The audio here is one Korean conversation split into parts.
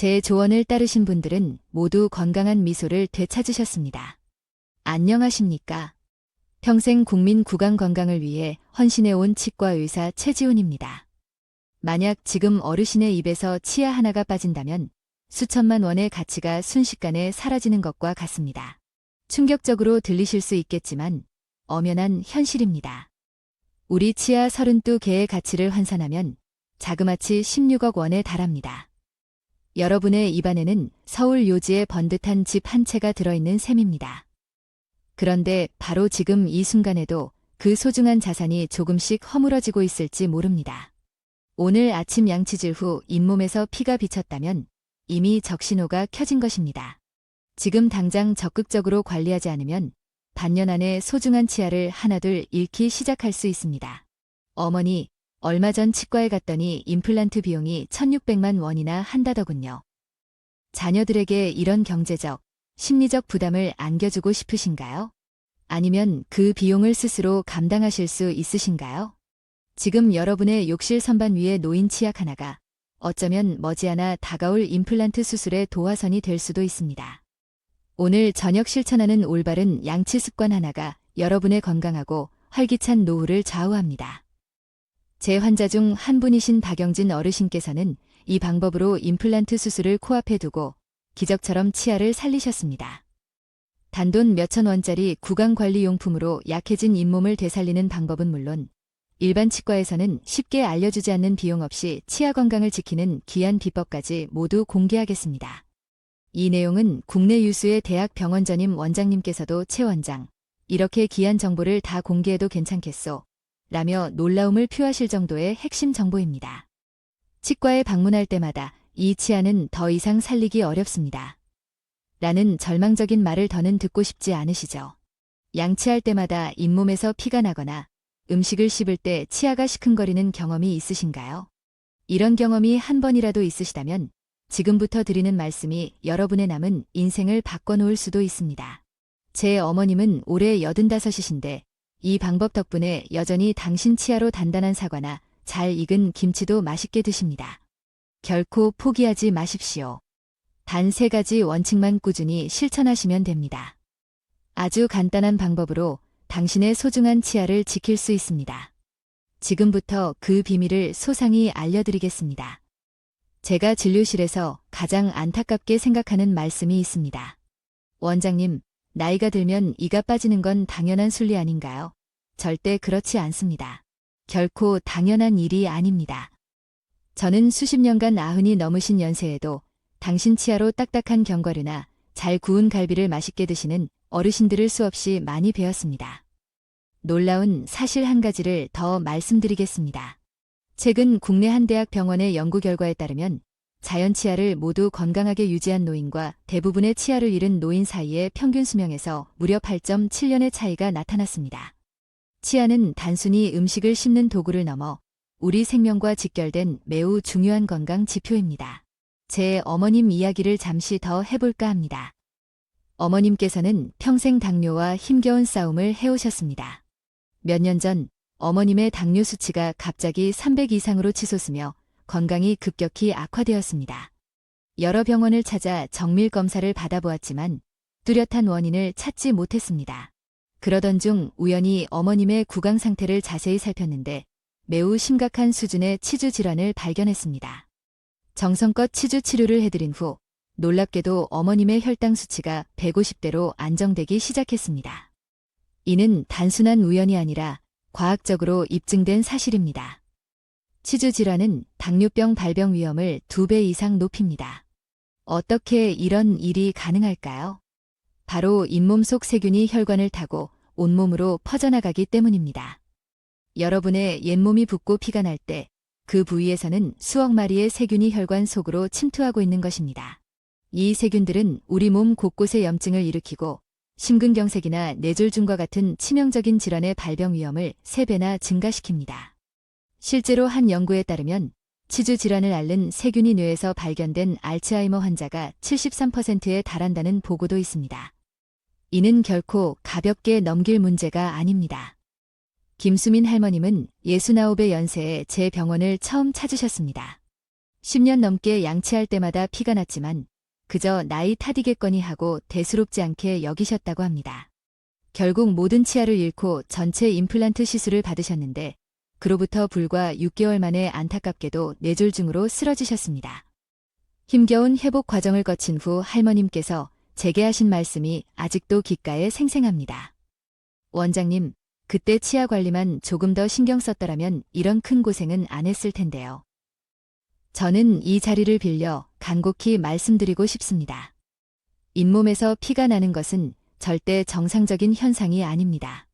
제 조언을 따르신 분들은 모두 건강한 미소를 되찾으셨습니다. 안녕하십니까? 평생 국민 구강 건강을 위해 헌신해온 치과 의사 최지훈입니다. 만약 지금 어르신의 입에서 치아 하나가 빠진다면 수천만 원의 가치가 순식간에 사라지는 것과 같습니다. 충격적으로 들리실 수 있겠지만 엄연한 현실입니다. 우리 치아 32개의 가치를 환산하면 자그마치 16억 원에 달합니다. 여러분의 입안에는 서울 요지의 번듯한 집 한 채가 들어있는 셈입니다. 그런데 바로 지금 이 순간에도 그 소중한 자산이 조금씩 허물어지고 있을지 모릅니다. 오늘 아침 양치질 후 잇몸에서 피가 비쳤다면 이미 적신호가 켜진 것입니다. 지금 당장 적극적으로 관리하지 않으면 반년 안에 소중한 치아를 하나둘 잃기 시작할 수 있습니다. 어머니, 얼마 전 치과에 갔더니 임플란트 비용이 1,600만 원이나 한다더군요. 자녀들에게 이런 경제적, 심리적 부담을 안겨주고 싶으신가요? 아니면 그 비용을 스스로 감당하실 수 있으신가요? 지금 여러분의 욕실 선반 위에 놓인 치약 하나가 어쩌면 머지않아 다가올 임플란트 수술의 도화선이 될 수도 있습니다. 오늘 저녁 실천하는 올바른 양치 습관 하나가 여러분의 건강하고 활기찬 노후를 좌우합니다. 제 환자 중 한 분이신 박영진 어르신께서는 이 방법으로 임플란트 수술을 코앞에 두고 기적처럼 치아를 살리셨습니다. 단돈 몇천 원짜리 구강관리용품으로 약해진 잇몸을 되살리는 방법은 물론 일반 치과에서는 쉽게 알려주지 않는 비용 없이 치아 건강을 지키는 귀한 비법까지 모두 공개하겠습니다. 이 내용은 국내 유수의 대학 병원 전임 원장님께서도 최 원장, 이렇게 귀한 정보를 다 공개해도 괜찮겠소? 라며 놀라움을 표하실 정도의 핵심 정보입니다. 치과에 방문할 때마다 이 치아는 더 이상 살리기 어렵습니다. 라는 절망적인 말을 더는 듣고 싶지 않으시죠? 양치할 때마다 잇몸에서 피가 나거나 음식을 씹을 때 치아가 시큰거리는 경험이 있으신가요? 이런 경험이 한 번이라도 있으시다면 지금부터 드리는 말씀이 여러분의 남은 인생을 바꿔놓을 수도 있습니다. 제 어머님은 올해 85이신데 이 방법 덕분에 여전히 당신 치아로 단단한 사과나 잘 익은 김치도 맛있게 드십니다. 결코 포기하지 마십시오. 단 3가지 원칙만 꾸준히 실천하시면 됩니다. 아주 간단한 방법으로 당신의 소중한 치아를 지킬 수 있습니다. 지금부터 그 비밀을 소상히 알려드리겠습니다. 제가 진료실에서 가장 안타깝게 생각하는 말씀이 있습니다. 원장님, 나이가 들면 이가 빠지는 건 당연한 순리 아닌가요? 절대 그렇지 않습니다. 결코 당연한 일이 아닙니다. 저는 수십 년간 90이 넘으신 연세에도 당신 치아로 딱딱한 견과류나 잘 구운 갈비를 맛있게 드시는 어르신들을 수없이 많이 배웠습니다. 놀라운 사실 한 가지를 더 말씀드리겠습니다. 최근 국내 한 대학 병원의 연구 결과에 따르면 자연 치아를 모두 건강하게 유지한 노인과 대부분의 치아를 잃은 노인 사이의 평균 수명에서 무려 8.7년의 차이가 나타났습니다. 치아는 단순히 음식을 씹는 도구를 넘어 우리 생명과 직결된 매우 중요한 건강 지표입니다. 제 어머님 이야기를 잠시 더 해볼까 합니다. 어머님께서는 평생 당뇨와 힘겨운 싸움을 해오셨습니다. 몇 년 전 어머님의 당뇨 수치가 갑자기 300 이상으로 치솟으며 건강이 급격히 악화되었습니다. 여러 병원을 찾아 정밀 검사를 받아보았지만 뚜렷한 원인을 찾지 못했습니다. 그러던 중 우연히 어머님의 구강 상태를 자세히 살폈는데 매우 심각한 수준의 치주 질환을 발견했습니다. 정성껏 치주 치료를 해드린 후 놀랍게도 어머님의 혈당 수치가 150대로 안정되기 시작했습니다. 이는 단순한 우연이 아니라 과학적으로 입증된 사실입니다. 치주 질환은 당뇨병 발병 위험을 2배 이상 높입니다. 어떻게 이런 일이 가능할까요? 바로 잇몸 속 세균이 혈관을 타고 온몸으로 퍼져나가기 때문입니다. 여러분의 옛몸이 붓고 피가 날 때 그 부위에서는 수억 마리의 세균이 혈관 속으로 침투하고 있는 것입니다. 이 세균들은 우리 몸 곳곳에 염증을 일으키고 심근경색이나 뇌졸중과 같은 치명적인 질환의 발병 위험을 3배나 증가시킵니다. 실제로 한 연구에 따르면 치주 질환을 앓는 세균이 뇌에서 발견된 알츠하이머 환자가 73%에 달한다는 보고도 있습니다. 이는 결코 가볍게 넘길 문제가 아닙니다. 김수민 할머님은 69의 연세에 제 병원을 처음 찾으셨습니다. 10년 넘게 양치할 때마다 피가 났지만 그저 나이 탓이겠거니 하고 대수롭지 않게 여기셨다고 합니다. 결국 모든 치아를 잃고 전체 임플란트 시술을 받으셨는데 그로부터 불과 6개월 만에 안타깝게도 뇌졸중으로 쓰러지셨습니다. 힘겨운 회복 과정을 거친 후 할머님께서 제게 하신 말씀이 아직도 귓가에 생생합니다. 원장님, 그때 치아 관리만 조금 더 신경 썼더라면 이런 큰 고생은 안 했을 텐데요. 저는 이 자리를 빌려 간곡히 말씀드리고 싶습니다. 잇몸에서 피가 나는 것은 절대 정상적인 현상이 아닙니다.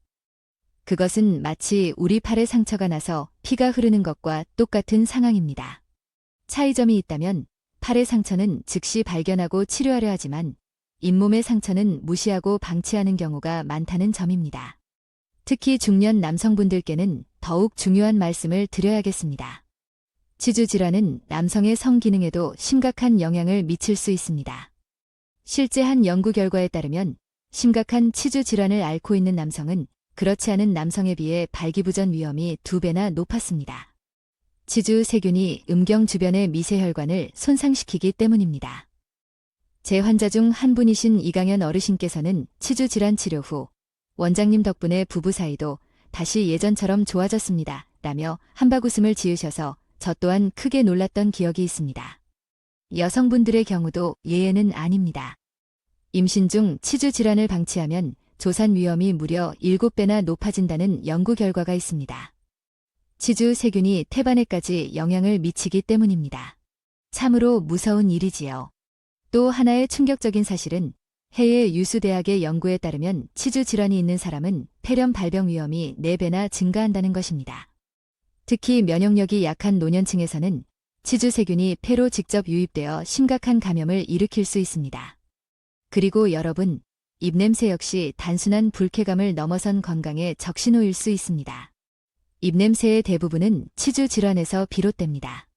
그것은 마치 우리 팔에 상처가 나서 피가 흐르는 것과 똑같은 상황입니다. 차이점이 있다면 팔의 상처는 즉시 발견하고 치료하려 하지만 잇몸의 상처는 무시하고 방치하는 경우가 많다는 점입니다. 특히 중년 남성분들께는 더욱 중요한 말씀을 드려야겠습니다. 치주 질환은 남성의 성기능에도 심각한 영향을 미칠 수 있습니다. 실제 한 연구 결과에 따르면 심각한 치주 질환을 앓고 있는 남성은 그렇지 않은 남성에 비해 발기부전 위험이 2배나 높았습니다. 치주 세균이 음경 주변의 미세혈관을 손상시키기 때문입니다. 제 환자 중 한 분이신 이강현 어르신께서는 치주 질환 치료 후 원장님 덕분에 부부 사이도 다시 예전처럼 좋아졌습니다. 라며 한박웃음을 지으셔서 저 또한 크게 놀랐던 기억이 있습니다. 여성분들의 경우도 예외는 아닙니다. 임신 중 치주 질환을 방치하면 조산 위험이 무려 7배나 높아진다는 연구 결과가 있습니다. 치주 세균이 태반에까지 영향을 미치기 때문입니다. 참으로 무서운 일이지요. 또 하나의 충격적인 사실은 해외 유수대학의 연구에 따르면 치주 질환이 있는 사람은 폐렴 발병 위험이 4배나 증가한다는 것입니다. 특히 면역력이 약한 노년층에서는 치주 세균이 폐로 직접 유입되어 심각한 감염을 일으킬 수 있습니다. 그리고 여러분, 입냄새 역시 단순한 불쾌감을 넘어선 건강의 적신호일 수 있습니다. 입냄새의 대부분은 치주 질환에서 비롯됩니다.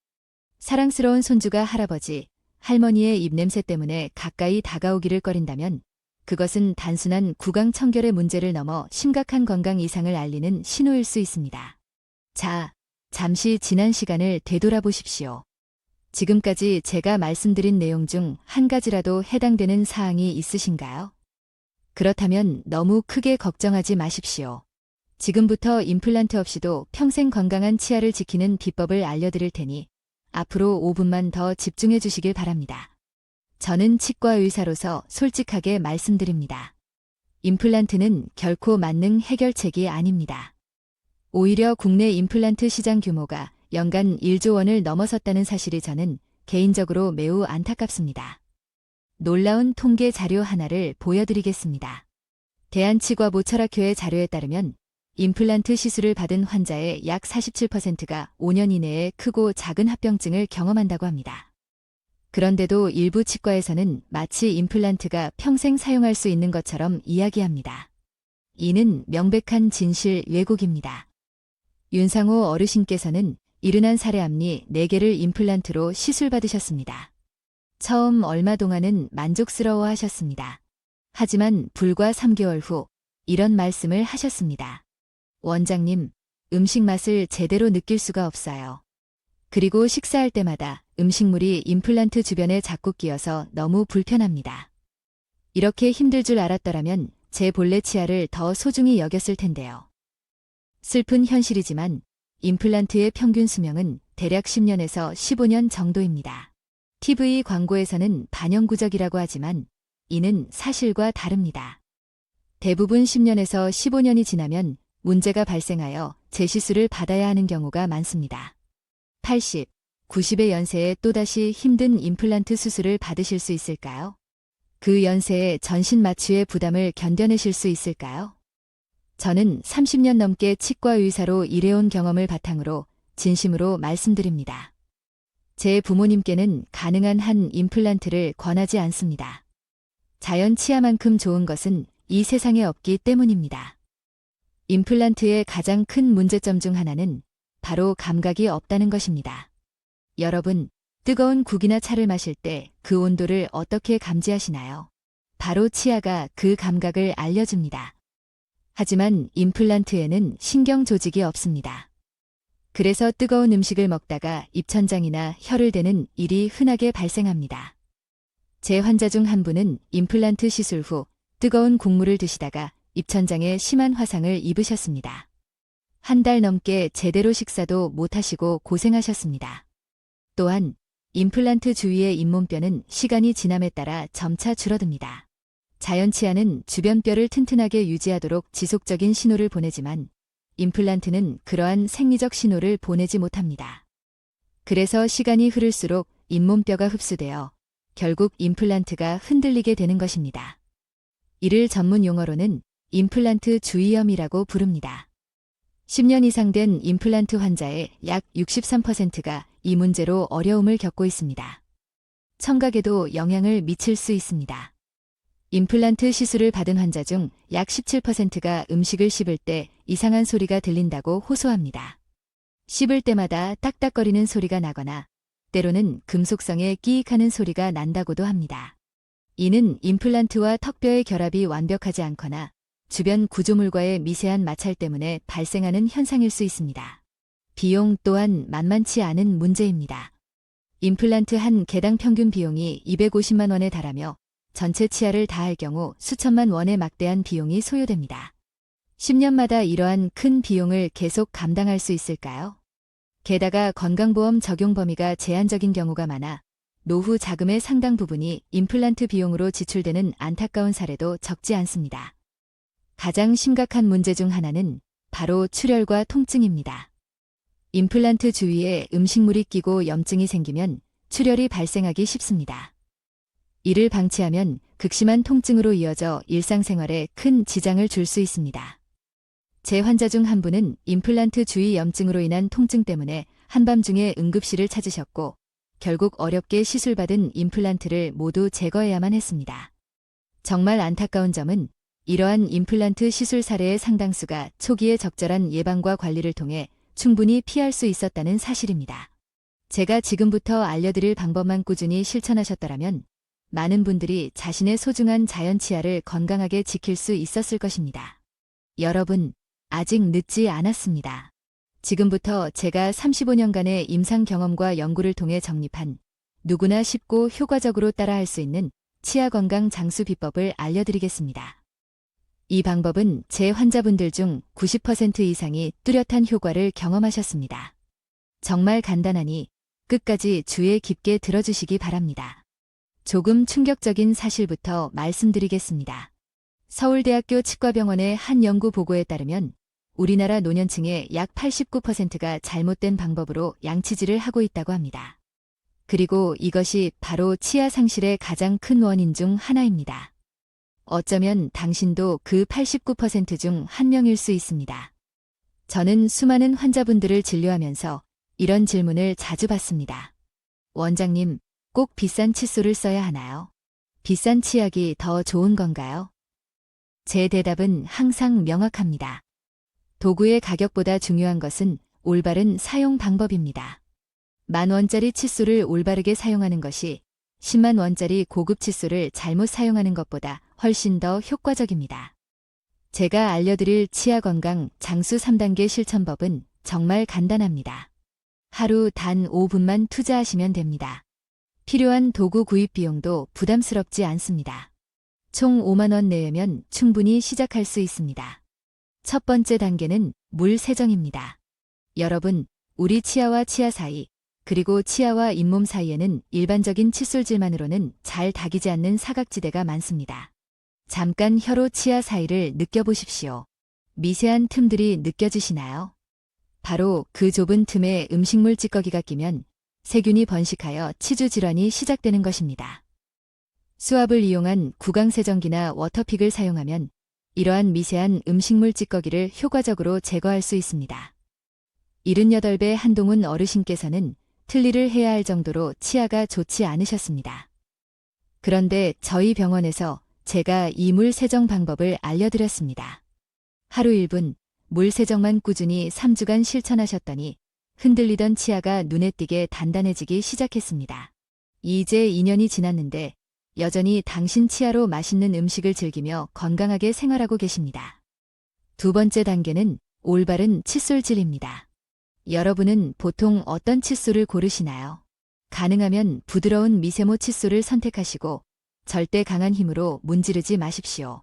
사랑스러운 손주가 할아버지, 할머니의 입냄새 때문에 가까이 다가오기를 꺼린다면 그것은 단순한 구강청결의 문제를 넘어 심각한 건강 이상을 알리는 신호일 수 있습니다. 자, 잠시 지난 시간을 되돌아보십시오. 지금까지 제가 말씀드린 내용 중 한 가지라도 해당되는 사항이 있으신가요? 그렇다면 너무 크게 걱정하지 마십시오. 지금부터 임플란트 없이도 평생 건강한 치아를 지키는 비법을 알려드릴 테니 앞으로 5분만 더 집중해 주시길 바랍니다. 저는 치과 의사로서 솔직하게 말씀드립니다. 임플란트는 결코 만능 해결책이 아닙니다. 오히려 국내 임플란트 시장 규모가 연간 1조 원을 넘어섰다는 사실이 저는 개인적으로 매우 안타깝습니다. 놀라운 통계 자료 하나를 보여드리겠습니다. 대한치과보철학회의 자료에 따르면 임플란트 시술을 받은 환자의 약 47%가 5년 이내에 크고 작은 합병증을 경험한다고 합니다. 그런데도 일부 치과에서는 마치 임플란트가 평생 사용할 수 있는 것처럼 이야기합니다. 이는 명백한 진실 왜곡입니다. 윤상호 어르신께서는 71살의 앞니 4개를 임플란트로 시술받으셨습니다. 처음 얼마 동안은 만족스러워 하셨습니다. 하지만 불과 3개월 후 이런 말씀을 하셨습니다. 원장님, 음식 맛을 제대로 느낄 수가 없어요. 그리고 식사할 때마다 음식물이 임플란트 주변에 자꾸 끼어서 너무 불편합니다. 이렇게 힘들 줄 알았더라면 제 본래 치아를 더 소중히 여겼을 텐데요. 슬픈 현실이지만 임플란트의 평균 수명은 대략 10년에서 15년 정도입니다. TV 광고에서는 반영구적이라고 하지만 이는 사실과 다릅니다. 대부분 10년에서 15년이 지나면 문제가 발생하여 재시술을 받아야 하는 경우가 많습니다. 80, 90의 연세에 또다시 힘든 임플란트 수술을 받으실 수 있을까요? 그 연세에 전신 마취의 부담을 견뎌내실 수 있을까요? 저는 30년 넘게 치과 의사로 일해온 경험을 바탕으로 진심으로 말씀드립니다. 제 부모님께는 가능한 한 임플란트를 권하지 않습니다. 자연 치아만큼 좋은 것은 이 세상에 없기 때문입니다. 임플란트의 가장 큰 문제점 중 하나는 바로 감각이 없다는 것입니다. 여러분, 뜨거운 국이나 차를 마실 때 그 온도를 어떻게 감지하시나요? 바로 치아가 그 감각을 알려줍니다. 하지만 임플란트에는 신경 조직이 없습니다. 그래서 뜨거운 음식을 먹다가 입천장이나 혀를 대는 일이 흔하게 발생합니다. 제 환자 중 한 분은 임플란트 시술 후 뜨거운 국물을 드시다가 입천장에 심한 화상을 입으셨습니다. 한 달 넘게 제대로 식사도 못하시고 고생하셨습니다. 또한 임플란트 주위의 잇몸뼈는 시간이 지남에 따라 점차 줄어듭니다. 자연치아는 주변 뼈를 튼튼하게 유지하도록 지속적인 신호를 보내지만 임플란트는 그러한 생리적 신호를 보내지 못합니다. 그래서 시간이 흐를수록 잇몸뼈가 흡수되어 결국 임플란트가 흔들리게 되는 것입니다. 이를 전문 용어로는 임플란트 주위염이라고 부릅니다. 10년 이상 된 임플란트 환자의 약 63%가 이 문제로 어려움을 겪고 있습니다. 청각에도 영향을 미칠 수 있습니다. 임플란트 시술을 받은 환자 중 약 17%가 음식을 씹을 때 이상한 소리가 들린다고 호소합니다. 씹을 때마다 딱딱거리는 소리가 나거나 때로는 금속성에 끼익하는 소리가 난다고도 합니다. 이는 임플란트와 턱뼈의 결합이 완벽하지 않거나 주변 구조물과의 미세한 마찰 때문에 발생하는 현상일 수 있습니다. 비용 또한 만만치 않은 문제입니다. 임플란트 한 개당 평균 비용이 250만 원에 달하며 전체 치아를 다할 경우 수천만 원의 막대한 비용이 소요됩니다. 10년마다 이러한 큰 비용을 계속 감당할 수 있을까요? 게다가 건강보험 적용 범위가 제한적인 경우가 많아 노후 자금의 상당 부분이 임플란트 비용으로 지출되는 안타까운 사례도 적지 않습니다. 가장 심각한 문제 중 하나는 바로 출혈과 통증입니다. 임플란트 주위에 음식물이 끼고 염증이 생기면 출혈이 발생하기 쉽습니다. 이를 방치하면 극심한 통증으로 이어져 일상생활에 큰 지장을 줄 수 있습니다. 제 환자 중 한 분은 임플란트 주위 염증으로 인한 통증 때문에 한밤중에 응급실을 찾으셨고 결국 어렵게 시술받은 임플란트를 모두 제거해야만 했습니다. 정말 안타까운 점은 이러한 임플란트 시술 사례의 상당수가 초기에 적절한 예방과 관리를 통해 충분히 피할 수 있었다는 사실입니다. 제가 지금부터 알려드릴 방법만 꾸준히 실천하셨더라면 많은 분들이 자신의 소중한 자연치아를 건강하게 지킬 수 있었을 것입니다. 여러분, 아직 늦지 않았습니다. 지금부터 제가 35년간의 임상 경험과 연구를 통해 정립한 누구나 쉽고 효과적으로 따라할 수 있는 치아 건강 장수 비법을 알려드리겠습니다. 이 방법은 제 환자분들 중 90% 이상이 뚜렷한 효과를 경험하셨습니다. 정말 간단하니 끝까지 주의 깊게 들어주시기 바랍니다. 조금 충격적인 사실부터 말씀드리겠습니다. 서울대학교 치과병원의 한 연구 보고에 따르면 우리나라 노년층의 약 89%가 잘못된 방법으로 양치질을 하고 있다고 합니다. 그리고 이것이 바로 치아 상실의 가장 큰 원인 중 하나입니다. 어쩌면 당신도 그 89% 중 한 명일 수 있습니다. 저는 수많은 환자분들을 진료하면서 이런 질문을 자주 받습니다. 원장님, 꼭 비싼 칫솔을 써야 하나요? 비싼 치약이 더 좋은 건가요? 제 대답은 항상 명확합니다. 도구의 가격보다 중요한 것은 올바른 사용 방법입니다. 10,000원짜리 칫솔을 올바르게 사용하는 것이 10만 원짜리 고급 칫솔을 잘못 사용하는 것보다 훨씬 더 효과적입니다. 제가 알려드릴 치아 건강 장수 3단계 실천법은 정말 간단합니다. 하루 단 5분만 투자하시면 됩니다. 필요한 도구 구입 비용도 부담스럽지 않습니다. 총 5만 원 내외면 충분히 시작할 수 있습니다. 첫 번째 단계는 물 세정입니다. 여러분, 우리 치아와 치아 사이, 그리고 치아와 잇몸 사이에는 일반적인 칫솔질만으로는 잘 닦이지 않는 사각지대가 많습니다. 잠깐 혀로 치아 사이를 느껴보십시오. 미세한 틈들이 느껴지시나요? 바로 그 좁은 틈에 음식물 찌꺼기가 끼면 세균이 번식하여 치주 질환이 시작되는 것입니다. 수압을 이용한 구강세정기나 워터픽을 사용하면 이러한 미세한 음식물 찌꺼기를 효과적으로 제거할 수 있습니다. 78배 한동훈 어르신께서는 틀니를 해야 할 정도로 치아가 좋지 않으셨습니다. 그런데 저희 병원에서 제가 이 물 세정 방법을 알려드렸습니다. 하루 1분 물 세정만 꾸준히 3주간 실천하셨더니 흔들리던 치아가 눈에 띄게 단단해지기 시작했습니다. 이제 2년이 지났는데 여전히 당신 치아로 맛있는 음식을 즐기며 건강하게 생활하고 계십니다. 두 번째 단계는 올바른 칫솔질입니다. 여러분은 보통 어떤 칫솔을 고르시나요? 가능하면 부드러운 미세모 칫솔을 선택하시고 절대 강한 힘으로 문지르지 마십시오.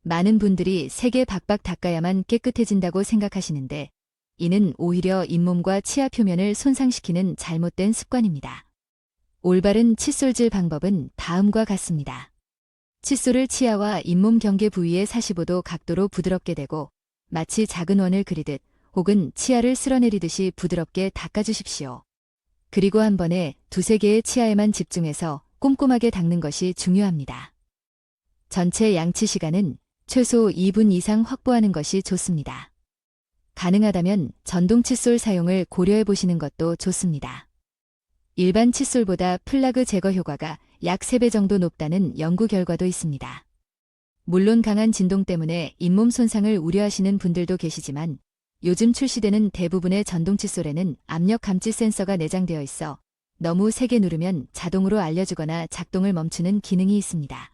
많은 분들이 세게 박박 닦아야만 깨끗해진다고 생각하시는데 이는 오히려 잇몸과 치아 표면을 손상시키는 잘못된 습관입니다. 올바른 칫솔질 방법은 다음과 같습니다. 칫솔을 치아와 잇몸 경계 부위에 45도 각도로 부드럽게 대고 마치 작은 원을 그리듯 혹은 치아를 쓸어내리듯이 부드럽게 닦아주십시오. 그리고 한 번에 두세 개의 치아에만 집중해서 꼼꼼하게 닦는 것이 중요합니다. 전체 양치 시간은 최소 2분 이상 확보하는 것이 좋습니다. 가능하다면 전동 칫솔 사용을 고려해 보시는 것도 좋습니다. 일반 칫솔보다 플라그 제거 효과가 약 3배 정도 높다는 연구 결과도 있습니다. 물론 강한 진동 때문에 잇몸 손상을 우려하시는 분들도 계시지만 요즘 출시되는 대부분의 전동 칫솔에는 압력 감지 센서가 내장되어 있어 너무 세게 누르면 자동으로 알려주거나 작동을 멈추는 기능이 있습니다.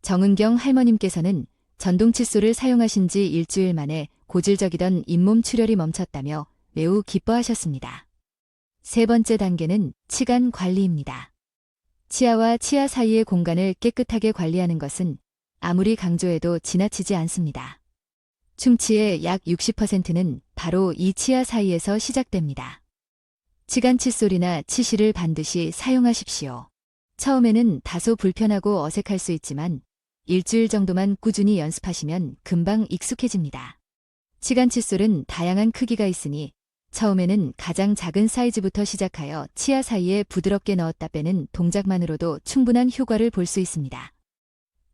정은경 할머님께서는 전동 칫솔을 사용하신 지 일주일 만에 고질적이던 잇몸 출혈이 멈췄다며 매우 기뻐하셨습니다. 세 번째 단계는 치간 관리입니다. 치아와 치아 사이의 공간을 깨끗하게 관리하는 것은 아무리 강조해도 지나치지 않습니다. 충치의 약 60%는 바로 이 치아 사이에서 시작됩니다. 치간 칫솔이나 치실을 반드시 사용하십시오. 처음에는 다소 불편하고 어색할 수 있지만 일주일 정도만 꾸준히 연습하시면 금방 익숙해집니다. 치간 칫솔은 다양한 크기가 있으니 처음에는 가장 작은 사이즈부터 시작하여 치아 사이에 부드럽게 넣었다 빼는 동작만으로도 충분한 효과를 볼 수 있습니다.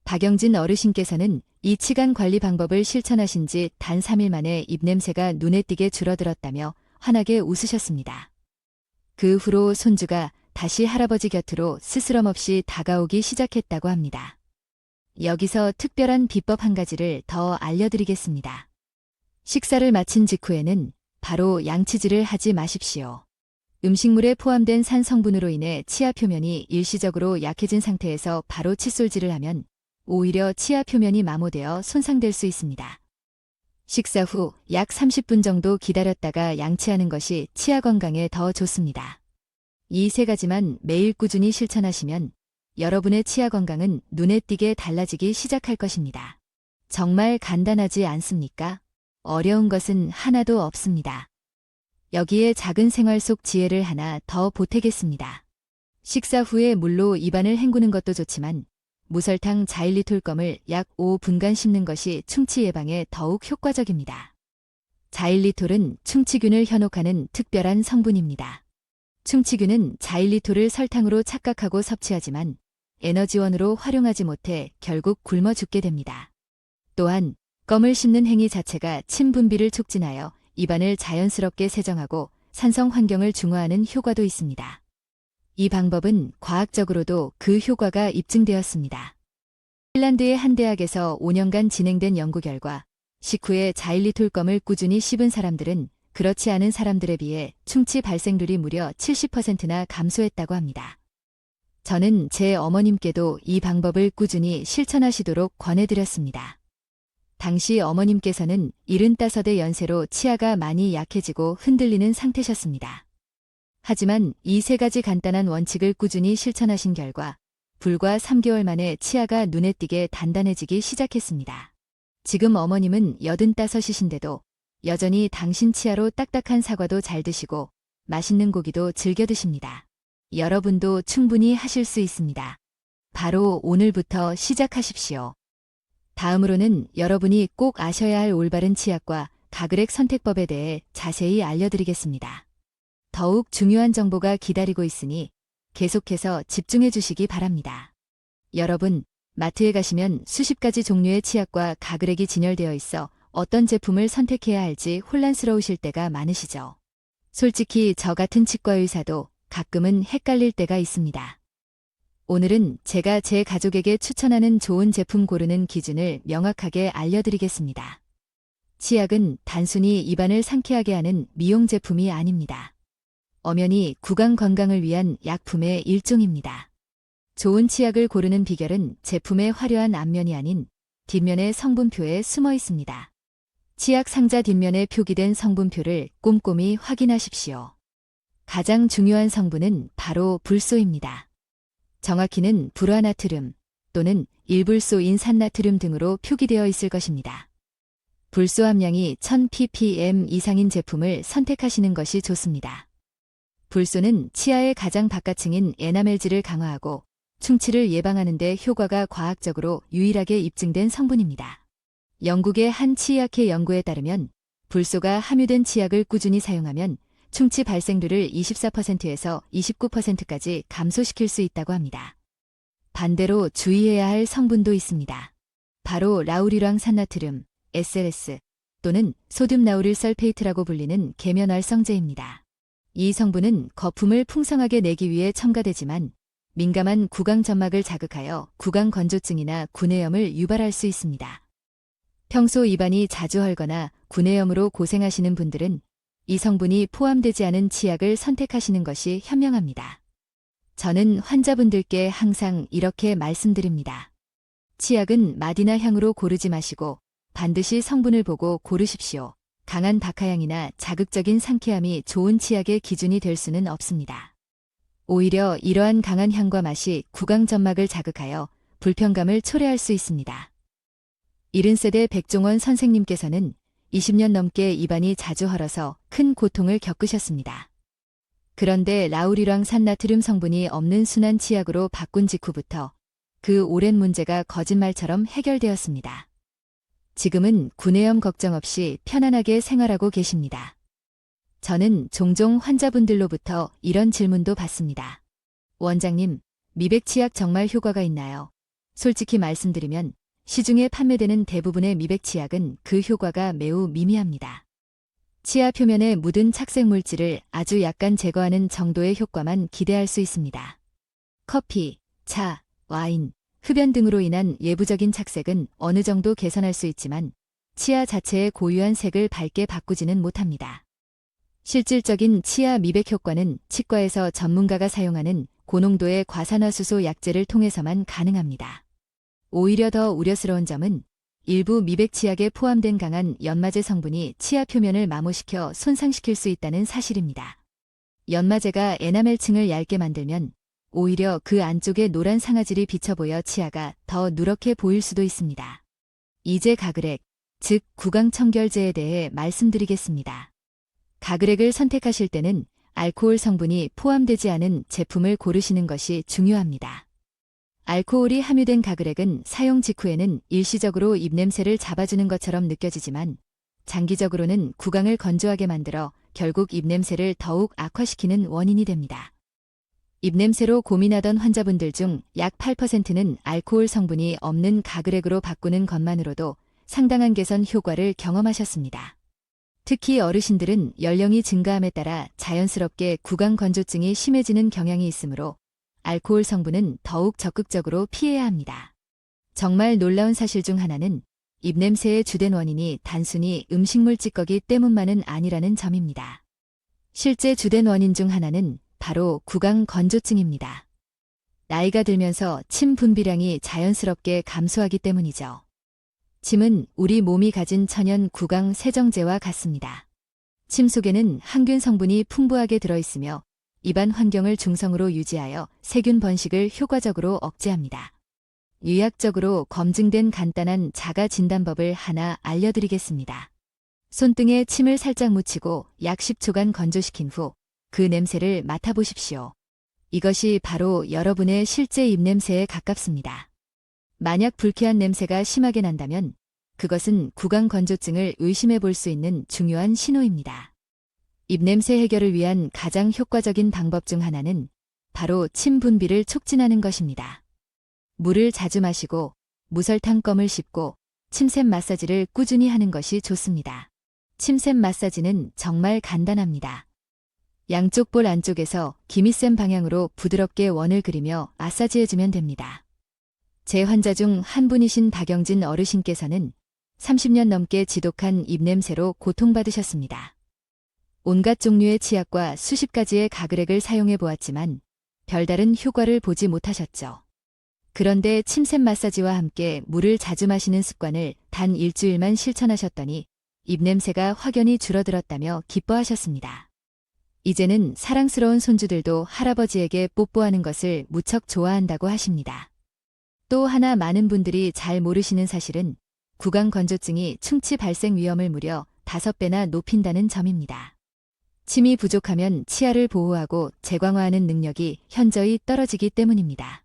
박영진 어르신께서는 이 치간 관리 방법을 실천하신 지 단 3일 만에 입냄새가 눈에 띄게 줄어들었다며 환하게 웃으셨습니다. 그 후로 손주가 다시 할아버지 곁으로 스스럼 없이 다가오기 시작했다고 합니다. 여기서 특별한 비법 한 가지를 더 알려드리겠습니다. 식사를 마친 직후에는 바로 양치질을 하지 마십시오. 음식물에 포함된 산 성분으로 인해 치아 표면이 일시적으로 약해진 상태에서 바로 칫솔질을 하면 오히려 치아 표면이 마모되어 손상될 수 있습니다. 식사 후 약 30분 정도 기다렸다가 양치하는 것이 치아 건강에 더 좋습니다. 이 세 가지만 매일 꾸준히 실천하시면 여러분의 치아 건강은 눈에 띄게 달라지기 시작할 것입니다. 정말 간단하지 않습니까? 어려운 것은 하나도 없습니다. 여기에 작은 생활 속 지혜를 하나 더 보태겠습니다. 식사 후에 물로 입안을 헹구는 것도 좋지만 무설탕 자일리톨 껌을 약 5분간 씹는 것이 충치 예방에 더욱 효과적입니다. 자일리톨은 충치균을 현혹하는 특별한 성분입니다. 충치균은 자일리톨을 설탕으로 착각하고 섭취하지만 에너지원으로 활용하지 못해 결국 굶어 죽게 됩니다. 또한 껌을 씹는 행위 자체가 침 분비를 촉진하여 입안을 자연스럽게 세정하고 산성 환경을 중화하는 효과도 있습니다. 이 방법은 과학적으로도 그 효과가 입증되었습니다. 핀란드의 한 대학에서 5년간 진행된 연구 결과 식후에 자일리톨 껌을 꾸준히 씹은 사람들은 그렇지 않은 사람들에 비해 충치 발생률이 무려 70%나 감소했다고 합니다. 저는 제 어머님께도 이 방법을 꾸준히 실천하시도록 권해드렸습니다. 당시 어머님께서는 75의 연세로 치아가 많이 약해지고 흔들리는 상태셨습니다. 하지만 이 세 가지 간단한 원칙을 꾸준히 실천하신 결과 불과 3개월 만에 치아가 눈에 띄게 단단해지기 시작했습니다. 지금 어머님은 85이신데도 여전히 당신 치아로 딱딱한 사과도 잘 드시고 맛있는 고기도 즐겨 드십니다. 여러분도 충분히 하실 수 있습니다. 바로 오늘부터 시작하십시오. 다음으로는 여러분이 꼭 아셔야 할 올바른 치약과 가그렉 선택법에 대해 자세히 알려드리겠습니다. 더욱 중요한 정보가 기다리고 있으니 계속해서 집중해 주시기 바랍니다. 여러분, 마트에 가시면 수십 가지 종류의 치약과 가그렉이 진열되어 있어 어떤 제품을 선택해야 할지 혼란스러우실 때가 많으시죠. 솔직히 저 같은 치과 의사도 가끔은 헷갈릴 때가 있습니다. 오늘은 제가 제 가족에게 추천하는 좋은 제품 고르는 기준을 명확하게 알려드리겠습니다. 치약은 단순히 입안을 상쾌하게 하는 미용 제품이 아닙니다. 엄연히 구강 건강을 위한 약품의 일종입니다. 좋은 치약을 고르는 비결은 제품의 화려한 앞면이 아닌 뒷면의 성분표에 숨어 있습니다. 치약 상자 뒷면에 표기된 성분표를 꼼꼼히 확인하십시오. 가장 중요한 성분은 바로 불소입니다. 정확히는 불화나트륨 또는 일불소인 산나트륨 등으로 표기되어 있을 것입니다. 불소 함량이 1000ppm 이상인 제품을 선택하시는 것이 좋습니다. 불소는 치아의 가장 바깥층인 에나멜질을 강화하고 충치를 예방하는 데 효과가 과학적으로 유일하게 입증된 성분입니다. 영국의 한 치의학회 연구에 따르면 불소가 함유된 치약을 꾸준히 사용하면 충치 발생률을 24%에서 29%까지 감소시킬 수 있다고 합니다. 반대로 주의해야 할 성분도 있습니다. 바로 라우리랑 산나트륨, SLS 또는 소듐 라우릴 설페이트라고 불리는 계면활성제입니다. 이 성분은 거품을 풍성하게 내기 위해 첨가되지만 민감한 구강 점막을 자극하여 구강 건조증이나 구내염을 유발할 수 있습니다. 평소 입안이 자주 헐거나 구내염으로 고생하시는 분들은 이 성분이 포함되지 않은 치약을 선택하시는 것이 현명합니다. 저는 환자분들께 항상 이렇게 말씀드립니다. 치약은 맛이나 향으로 고르지 마시고 반드시 성분을 보고 고르십시오. 강한 박하향이나 자극적인 상쾌함이 좋은 치약의 기준이 될 수는 없습니다. 오히려 이러한 강한 향과 맛이 구강 점막을 자극하여 불편감을 초래할 수 있습니다. 70세대 백종원 선생님께서는 20년 넘게 입안이 자주 헐어서 큰 고통을 겪으셨습니다. 그런데 라우리랑 산나트륨 성분이 없는 순한 치약으로 바꾼 직후부터 그 오랜 문제가 거짓말처럼 해결되었습니다. 지금은 구내염 걱정 없이 편안하게 생활하고 계십니다. 저는 종종 환자분들로부터 이런 질문도 받습니다. 원장님, 미백 치약 정말 효과가 있나요? 솔직히 말씀드리면 시중에 판매되는 대부분의 미백 치약은 그 효과가 매우 미미합니다. 치아 표면에 묻은 착색 물질을 아주 약간 제거하는 정도의 효과만 기대할 수 있습니다. 커피, 차, 와인, 흡연 등으로 인한 외부적인 착색은 어느 정도 개선할 수 있지만 치아 자체의 고유한 색을 밝게 바꾸지는 못합니다. 실질적인 치아 미백 효과는 치과에서 전문가가 사용하는 고농도의 과산화수소 약제를 통해서만 가능합니다. 오히려 더 우려스러운 점은 일부 미백 치약에 포함된 강한 연마제 성분이 치아 표면을 마모시켜 손상시킬 수 있다는 사실입니다. 연마제가 에나멜층을 얇게 만들면 오히려 그 안쪽에 노란 상아질이 비쳐 보여 치아가 더 누렇게 보일 수도 있습니다. 이제 가그렉, 즉 구강청결제에 대해 말씀드리겠습니다. 가그렉을 선택하실 때는 알코올 성분이 포함되지 않은 제품을 고르시는 것이 중요합니다. 알코올이 함유된 가그렉은 사용 직후에는 일시적으로 입냄새를 잡아주는 것처럼 느껴지지만 장기적으로는 구강을 건조하게 만들어 결국 입냄새를 더욱 악화시키는 원인이 됩니다. 입냄새로 고민하던 환자분들 중 약 8%는 알코올 성분이 없는 가그렉으로 바꾸는 것만으로도 상당한 개선 효과를 경험하셨습니다. 특히 어르신들은 연령이 증가함에 따라 자연스럽게 구강 건조증이 심해지는 경향이 있으므로 알코올 성분은 더욱 적극적으로 피해야 합니다. 정말 놀라운 사실 중 하나는 입냄새의 주된 원인이 단순히 음식물 찌꺼기 때문만은 아니라는 점입니다. 실제 주된 원인 중 하나는 바로 구강 건조증입니다. 나이가 들면서 침 분비량이 자연스럽게 감소하기 때문이죠. 침은 우리 몸이 가진 천연 구강 세정제와 같습니다. 침 속에는 항균 성분이 풍부하게 들어있으며 입안 환경을 중성으로 유지하여 세균 번식을 효과적으로 억제합니다. 의학적으로 검증된 간단한 자가 진단법을 하나 알려드리겠습니다. 손등에 침을 살짝 묻히고 약 10초간 건조시킨 후 그 냄새를 맡아보십시오. 이것이 바로 여러분의 실제 입냄새에 가깝습니다. 만약 불쾌한 냄새가 심하게 난다면 그것은 구강 건조증을 의심해 볼 수 있는 중요한 신호입니다. 입냄새 해결을 위한 가장 효과적인 방법 중 하나는 바로 침 분비를 촉진하는 것입니다. 물을 자주 마시고 무설탕 껌을 씹고 침샘 마사지를 꾸준히 하는 것이 좋습니다. 침샘 마사지는 정말 간단합니다. 양쪽 볼 안쪽에서 기미쌤 방향으로 부드럽게 원을 그리며 마사지해주면 됩니다. 제 환자 중 한 분이신 박영진 어르신께서는 30년 넘게 지독한 입냄새로 고통받으셨습니다. 온갖 종류의 치약과 수십 가지의 가그렉을 사용해 보았지만 별다른 효과를 보지 못하셨죠. 그런데 침샘 마사지와 함께 물을 자주 마시는 습관을 단 일주일만 실천하셨더니 입냄새가 확연히 줄어들었다며 기뻐하셨습니다. 이제는 사랑스러운 손주들도 할아버지에게 뽀뽀하는 것을 무척 좋아한다고 하십니다. 또 하나 많은 분들이 잘 모르시는 사실은 구강건조증이 충치 발생 위험을 무려 5배나 높인다는 점입니다. 침이 부족하면 치아를 보호하고 재광화하는 능력이 현저히 떨어지기 때문입니다.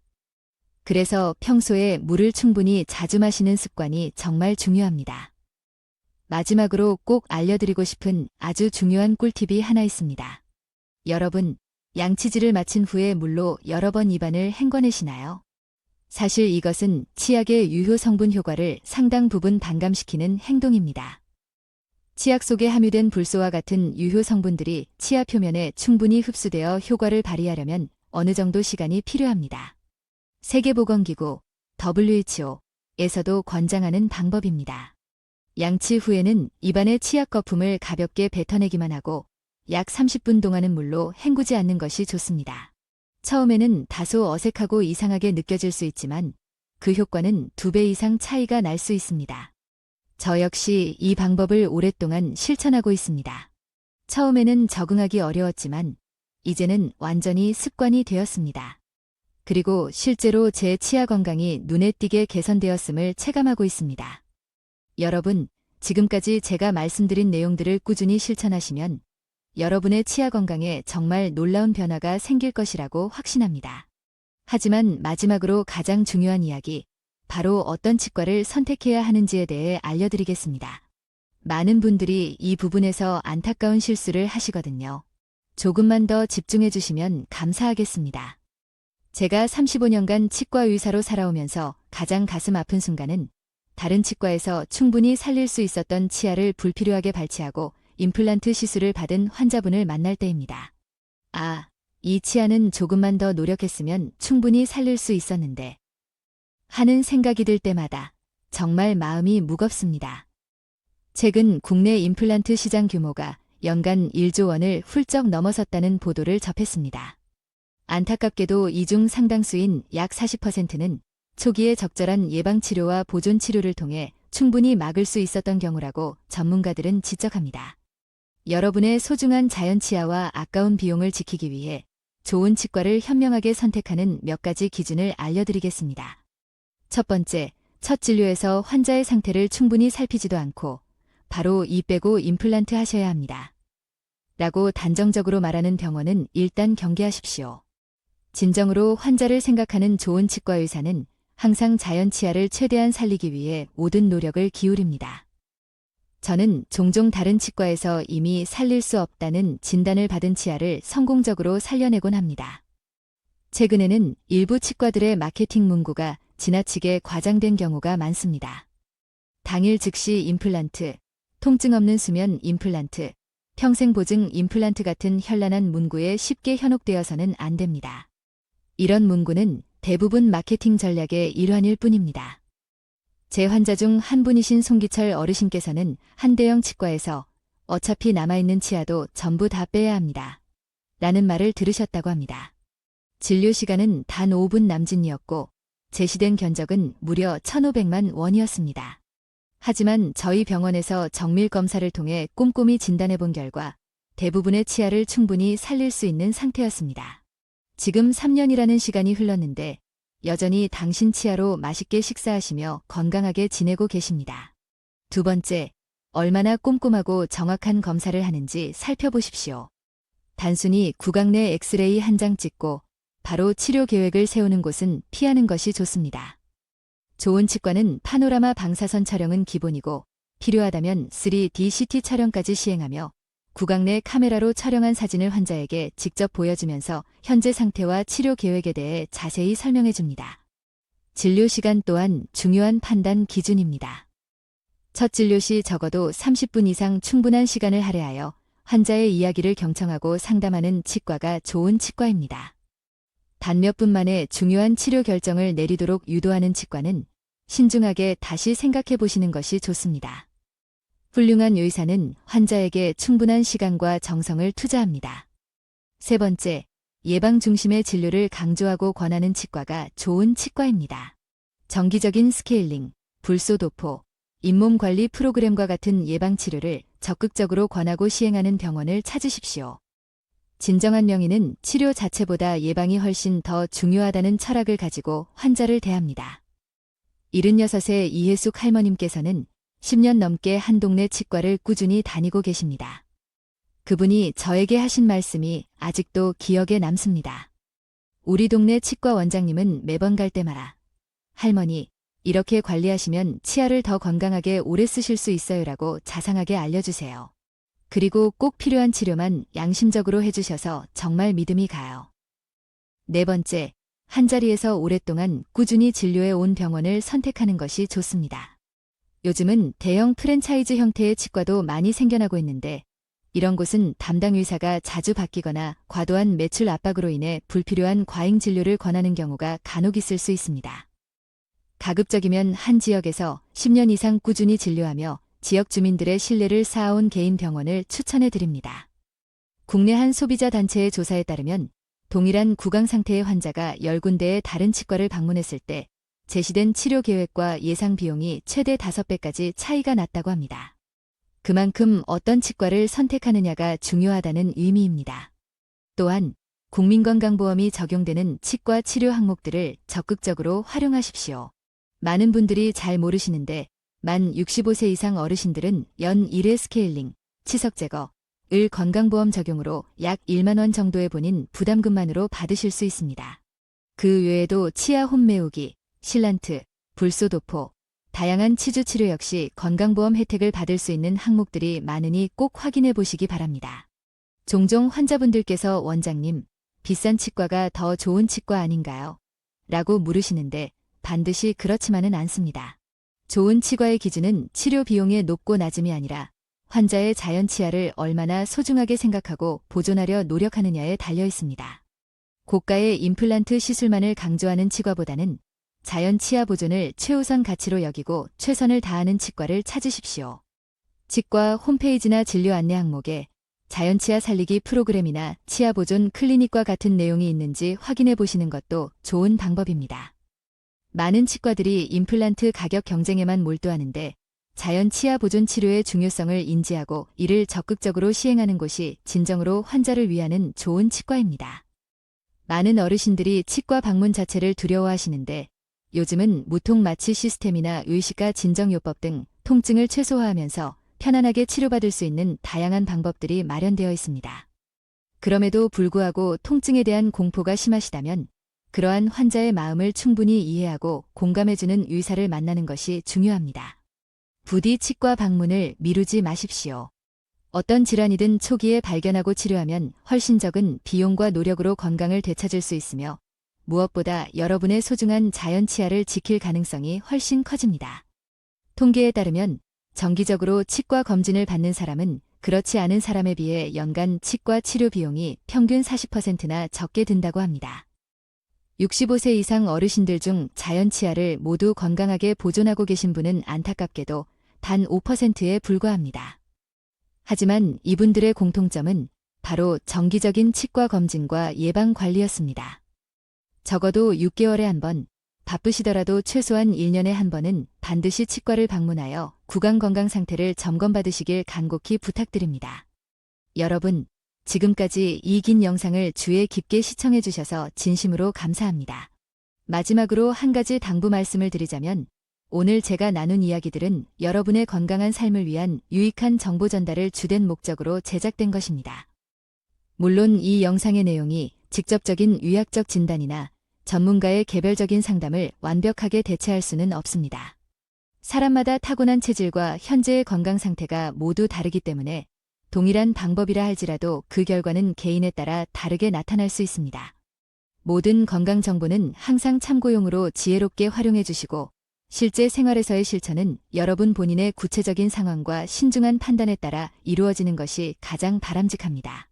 그래서 평소에 물을 충분히 자주 마시는 습관이 정말 중요합니다. 마지막으로 꼭 알려드리고 싶은 아주 중요한 꿀팁이 하나 있습니다. 여러분, 양치질을 마친 후에 물로 여러 번 입안을 헹궈내시나요? 사실 이것은 치약의 유효 성분 효과를 상당 부분 반감시키는 행동입니다. 치약 속에 함유된 불소와 같은 유효 성분들이 치아 표면에 충분히 흡수되어 효과를 발휘하려면 어느 정도 시간이 필요합니다. 세계보건기구 WHO에서도 권장하는 방법입니다. 양치 후에는 입안에 치약 거품을 가볍게 뱉어내기만 하고 약 30분 동안은 물로 헹구지 않는 것이 좋습니다. 처음에는 다소 어색하고 이상하게 느껴질 수 있지만 그 효과는 2배 이상 차이가 날 수 있습니다. 저 역시 이 방법을 오랫동안 실천하고 있습니다. 처음에는 적응하기 어려웠지만 이제는 완전히 습관이 되었습니다. 그리고 실제로 제 치아 건강이 눈에 띄게 개선되었음을 체감하고 있습니다. 여러분, 지금까지 제가 말씀드린 내용들을 꾸준히 실천하시면 여러분의 치아 건강에 정말 놀라운 변화가 생길 것이라고 확신합니다. 하지만 마지막으로 가장 중요한 이야기, 바로 어떤 치과를 선택해야 하는지에 대해 알려드리겠습니다. 많은 분들이 이 부분에서 안타까운 실수를 하시거든요. 조금만 더 집중해 주시면 감사하겠습니다. 제가 35년간 치과 의사로 살아오면서 가장 가슴 아픈 순간은 다른 치과에서 충분히 살릴 수 있었던 치아를 불필요하게 발치하고 임플란트 시술을 받은 환자분을 만날 때입니다. 아, 이 치아는 조금만 더 노력했으면 충분히 살릴 수 있었는데 하는 생각이 들 때마다 정말 마음이 무겁습니다. 최근 국내 임플란트 시장 규모가 연간 1조 원을 훌쩍 넘어섰다는 보도를 접했습니다. 안타깝게도 이 중 상당수인 약 40%는 초기에 적절한 예방치료와 보존치료를 통해 충분히 막을 수 있었던 경우라고 전문가들은 지적합니다. 여러분의 소중한 자연치아와 아까운 비용을 지키기 위해 좋은 치과를 현명하게 선택하는 몇 가지 기준을 알려드리겠습니다. 첫 번째, 첫 진료에서 환자의 상태를 충분히 살피지도 않고 바로 이 빼고 임플란트 하셔야 합니다. 라고 단정적으로 말하는 병원은 일단 경계하십시오. 진정으로 환자를 생각하는 좋은 치과 의사는 항상 자연치아를 최대한 살리기 위해 모든 노력을 기울입니다. 저는 종종 다른 치과에서 이미 살릴 수 없다는 진단을 받은 치아를 성공적으로 살려내곤 합니다. 최근에는 일부 치과들의 마케팅 문구가 지나치게 과장된 경우가 많습니다. 당일 즉시 임플란트, 통증 없는 수면 임플란트, 평생 보증 임플란트 같은 현란한 문구에 쉽게 현혹되어서는 안 됩니다. 이런 문구는 대부분 마케팅 전략의 일환일 뿐입니다. 제 환자 중 한 분이신 송기철 어르신께서는 한대형 치과에서 어차피 남아있는 치아도 전부 다 빼야 합니다. 라는 말을 들으셨다고 합니다. 진료 시간은 단 5분 남짓이었고 제시된 견적은 무려 1,500만 원이었습니다. 하지만 저희 병원에서 정밀 검사를 통해 꼼꼼히 진단해 본 결과 대부분의 치아를 충분히 살릴 수 있는 상태였습니다. 지금 3년이라는 시간이 흘렀는데 여전히 당신 치아로 맛있게 식사하시며 건강하게 지내고 계십니다. 두 번째, 얼마나 꼼꼼하고 정확한 검사를 하는지 살펴보십시오. 단순히 구강 내 엑스레이 한 장 찍고 바로 치료 계획을 세우는 곳은 피하는 것이 좋습니다. 좋은 치과는 파노라마 방사선 촬영은 기본이고 필요하다면 3D CT 촬영까지 시행하며 구강 내 카메라로 촬영한 사진을 환자에게 직접 보여주면서 현재 상태와 치료 계획에 대해 자세히 설명해 줍니다. 진료 시간 또한 중요한 판단 기준입니다. 첫 진료 시 적어도 30분 이상 충분한 시간을 할애하여 환자의 이야기를 경청하고 상담하는 치과가 좋은 치과입니다. 단 몇 분 만에 중요한 치료 결정을 내리도록 유도하는 치과는 신중하게 다시 생각해 보시는 것이 좋습니다. 훌륭한 의사는 환자에게 충분한 시간과 정성을 투자합니다. 세 번째, 예방 중심의 진료를 강조하고 권하는 치과가 좋은 치과입니다. 정기적인 스케일링, 불소 도포, 잇몸 관리 프로그램과 같은 예방치료를 적극적으로 권하고 시행하는 병원을 찾으십시오. 진정한 명의는 치료 자체보다 예방이 훨씬 더 중요하다는 철학을 가지고 환자를 대합니다. 76세 이혜숙 할머님께서는 10년 넘게 한 동네 치과를 꾸준히 다니고 계십니다. 그분이 저에게 하신 말씀이 아직도 기억에 남습니다. 우리 동네 치과 원장님은 매번 갈 때마다 할머니, 이렇게 관리하시면 치아를 더 건강하게 오래 쓰실 수 있어요라고 자상하게 알려주세요. 그리고 꼭 필요한 치료만 양심적으로 해주셔서 정말 믿음이 가요. 네 번째, 한자리에서 오랫동안 꾸준히 진료해 온 병원을 선택하는 것이 좋습니다. 요즘은 대형 프랜차이즈 형태의 치과도 많이 생겨나고 있는데 이런 곳은 담당 의사가 자주 바뀌거나 과도한 매출 압박으로 인해 불필요한 과잉 진료를 권하는 경우가 간혹 있을 수 있습니다. 가급적이면 한 지역에서 10년 이상 꾸준히 진료하며 지역 주민들의 신뢰를 쌓아온 개인 병원을 추천해 드립니다. 국내 한 소비자 단체의 조사에 따르면 동일한 구강 상태의 환자가 10군데의 다른 치과를 방문했을 때 제시된 치료 계획과 예상 비용이 최대 5배까지 차이가 났다고 합니다. 그만큼 어떤 치과를 선택하느냐가 중요하다는 의미입니다. 또한 국민건강보험이 적용되는 치과 치료 항목들을 적극적으로 활용하십시오. 많은 분들이 잘 모르시는데 만 65세 이상 어르신들은 연 1회 스케일링, 치석 제거, 을 건강보험 적용으로 약 1만 원 정도의 본인 부담금만으로 받으실 수 있습니다. 그 외에도 치아 홈메우기, 실란트, 불소도포, 다양한 치주 치료 역시 건강보험 혜택을 받을 수 있는 항목들이 많으니 꼭 확인해 보시기 바랍니다. 종종 환자분들께서 원장님, 비싼 치과가 더 좋은 치과 아닌가요? 라고 물으시는데 반드시 그렇지만은 않습니다. 좋은 치과의 기준은 치료 비용의 높고 낮음이 아니라 환자의 자연 치아를 얼마나 소중하게 생각하고 보존하려 노력하느냐에 달려 있습니다. 고가의 임플란트 시술만을 강조하는 치과보다는 자연 치아 보존을 최우선 가치로 여기고 최선을 다하는 치과를 찾으십시오. 치과 홈페이지나 진료 안내 항목에 자연 치아 살리기 프로그램이나 치아 보존 클리닉과 같은 내용이 있는지 확인해 보시는 것도 좋은 방법입니다. 많은 치과들이 임플란트 가격 경쟁에만 몰두하는데 자연 치아 보존 치료의 중요성을 인지하고 이를 적극적으로 시행하는 곳이 진정으로 환자를 위하는 좋은 치과입니다. 많은 어르신들이 치과 방문 자체를 두려워하시는데 요즘은 무통 마취 시스템이나 의식과 진정요법 등 통증을 최소화하면서 편안하게 치료받을 수 있는 다양한 방법들이 마련되어 있습니다. 그럼에도 불구하고 통증에 대한 공포가 심하시다면 그러한 환자의 마음을 충분히 이해하고 공감해주는 의사를 만나는 것이 중요합니다. 부디 치과 방문을 미루지 마십시오. 어떤 질환이든 초기에 발견하고 치료하면 훨씬 적은 비용과 노력으로 건강을 되찾을 수 있으며 무엇보다 여러분의 소중한 자연 치아를 지킬 가능성이 훨씬 커집니다. 통계에 따르면 정기적으로 치과 검진을 받는 사람은 그렇지 않은 사람에 비해 연간 치과 치료 비용이 평균 40%나 적게 든다고 합니다. 65세 이상 어르신들 중 자연 치아를 모두 건강하게 보존하고 계신 분은 안타깝게도 단 5%에 불과합니다. 하지만 이분들의 공통점은 바로 정기적인 치과 검진과 예방 관리였습니다. 적어도 6개월에 한 번, 바쁘시더라도 최소한 1년에 한 번은 반드시 치과를 방문하여 구강 건강 상태를 점검받으시길 간곡히 부탁드립니다. 여러분, 지금까지 이 긴 영상을 주의 깊게 시청해 주셔서 진심으로 감사합니다. 마지막으로 한 가지 당부 말씀을 드리자면 오늘 제가 나눈 이야기들은 여러분의 건강한 삶을 위한 유익한 정보 전달을 주된 목적으로 제작된 것입니다. 물론 이 영상의 내용이 직접적인 의학적 진단이나 전문가의 개별적인 상담을 완벽하게 대체할 수는 없습니다. 사람마다 타고난 체질과 현재의 건강 상태가 모두 다르기 때문에 동일한 방법이라 할지라도 그 결과는 개인에 따라 다르게 나타날 수 있습니다. 모든 건강 정보는 항상 참고용으로 지혜롭게 활용해 주시고 실제 생활에서의 실천은 여러분 본인의 구체적인 상황과 신중한 판단에 따라 이루어지는 것이 가장 바람직합니다.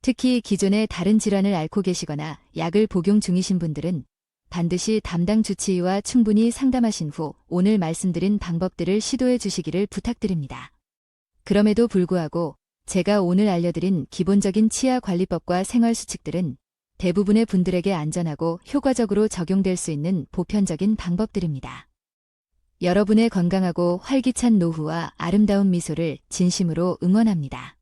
특히 기존의 다른 질환을 앓고 계시거나 약을 복용 중이신 분들은 반드시 담당 주치의와 충분히 상담하신 후 오늘 말씀드린 방법들을 시도해 주시기를 부탁드립니다. 그럼에도 불구하고 제가 오늘 알려드린 기본적인 치아 관리법과 생활 수칙들은 대부분의 분들에게 안전하고 효과적으로 적용될 수 있는 보편적인 방법들입니다. 여러분의 건강하고 활기찬 노후와 아름다운 미소를 진심으로 응원합니다.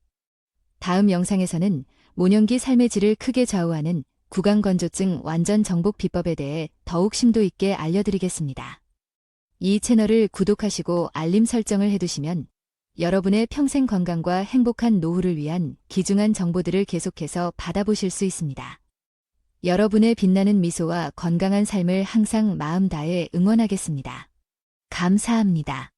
다음 영상에서는 모년기 삶의 질을 크게 좌우하는 구강건조증 완전 정복 비법에 대해 더욱 심도 있게 알려드리겠습니다. 이 채널을 구독하시고 알림 설정을 해두시면 여러분의 평생 건강과 행복한 노후를 위한 귀중한 정보들을 계속해서 받아보실 수 있습니다. 여러분의 빛나는 미소와 건강한 삶을 항상 마음 다해 응원하겠습니다. 감사합니다.